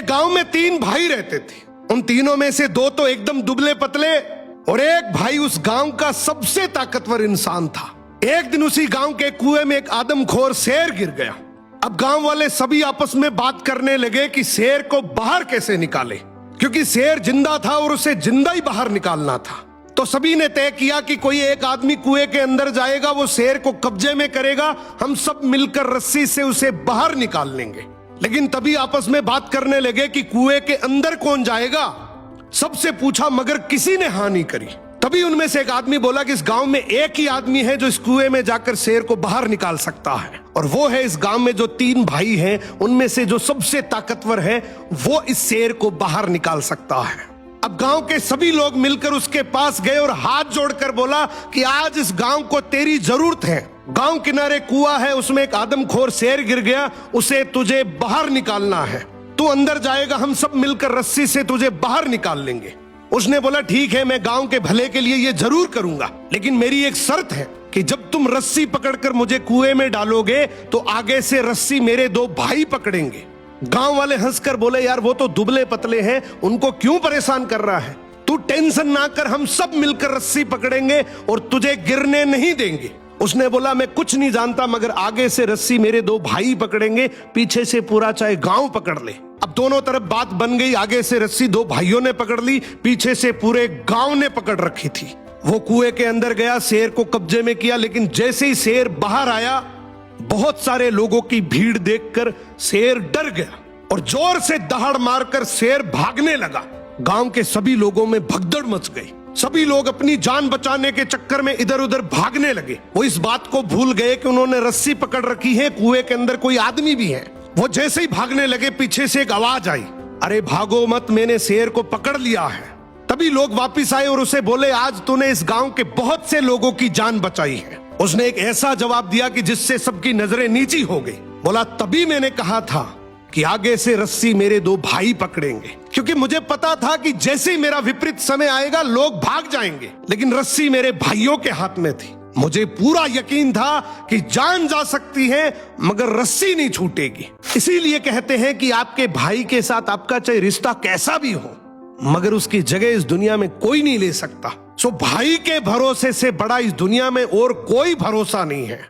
एक गांव में 3 भाई रहते थे। उन तीनों में से 2 तो एकदम दुबले पतले और एक भाई उस गांव का सबसे ताकतवर इंसान था। एक दिन उसी गांव के कुएं में एक आदमखोर शेर गिर गया। अब गांव वाले सभी आपस में बात करने लगे कि शेर को बाहर कैसे निकाले, क्योंकि शेर जिंदा था और उसे जिंदा ही बाहर निकालना था। तो सभी ने तय किया कि कोई एक आदमी कुएं के अंदर जाएगा, वो शेर को कब्जे में करेगा, हम सब मिलकर रस्सी से उसे बाहर निकाल लेंगे। लेकिन तभी आपस में बात करने लगे कि कुएं के अंदर कौन जाएगा। सबसे पूछा मगर किसी ने हाँ नहीं करी। तभी उनमें से एक आदमी बोला कि इस गांव में एक ही आदमी है जो इस कुएं में जाकर शेर को बाहर निकाल सकता है, और वो है इस गांव में जो 3 भाई हैं उनमें से जो सबसे ताकतवर है, वो इस शेर को बाहर निकाल सकता है। अब गांव के सभी लोग मिलकर उसके पास गए और हाथ जोड़कर बोला कि आज इस गांव को तेरी जरूरत है। गांव किनारे कुआं है, उसमें एक आदमखोर शेर गिर गया, उसे तुझे बाहर निकालना है। तू अंदर जाएगा, हम सब मिलकर रस्सी से तुझे बाहर निकाल लेंगे। उसने बोला ठीक है, मैं गांव के भले के लिए ये जरूर करूंगा, लेकिन मेरी एक शर्त है कि जब तुम रस्सी पकड़कर मुझे कुएं में डालोगे तो आगे से रस्सी मेरे 2 भाई पकड़ेंगे। गांव वाले हंसकर बोले यार वो तो दुबले पतले हैं, उनको क्यों परेशान कर रहा है, तू टेंशन ना कर, हम सब मिलकर रस्सी पकड़ेंगे और तुझे गिरने नहीं देंगे। उसने बोला मैं कुछ नहीं जानता, मगर आगे से रस्सी मेरे 2 भाई पकड़ेंगे, पीछे से पूरा चाहे गांव पकड़ ले। अब दोनों तरफ बात बन गई, आगे से रस्सी 2 भाइयों ने पकड़ ली, पीछे से पूरे गांव ने पकड़ रखी थी। वो कुएं के अंदर गया, शेर को कब्जे में किया, लेकिन जैसे ही शेर बाहर आया, बहुत सारे लोगों की भीड़ देखकर शेर डर गया और जोर से दहाड़ मारकर शेर भागने लगा। गांव के सभी लोगों में भगदड़ मच गई। सभी लोग अपनी जान बचाने के चक्कर में इधर उधर भागने लगे। वो इस बात को भूल गए कि उन्होंने रस्सी पकड़ रखी है, कुएं के अंदर कोई आदमी भी है। वो जैसे ही भागने लगे, पीछे से एक आवाज आई, अरे भागो मत, मैंने शेर को पकड़ लिया है। तभी लोग वापिस आए और उसे बोले आज तूने इस गांव के बहुत से लोगों की जान बचाई है। उसने एक ऐसा जवाब दिया कि जिससे सबकी नजरें नीची हो गई। बोला तभी मैंने कहा था कि आगे से रस्सी मेरे 2 भाई पकड़ेंगे, क्योंकि मुझे पता था कि जैसे ही मेरा विपरीत समय आएगा लोग भाग जाएंगे, लेकिन रस्सी मेरे भाइयों के हाथ में थी। मुझे पूरा यकीन था कि जान जा सकती है मगर रस्सी नहीं छूटेगी। इसीलिए कहते हैं कि आपके भाई के साथ आपका चाहे रिश्ता कैसा भी हो, मगर उसकी जगह इस दुनिया में कोई नहीं ले सकता। सो भाई के भरोसे से बड़ा इस दुनिया में और कोई भरोसा नहीं है।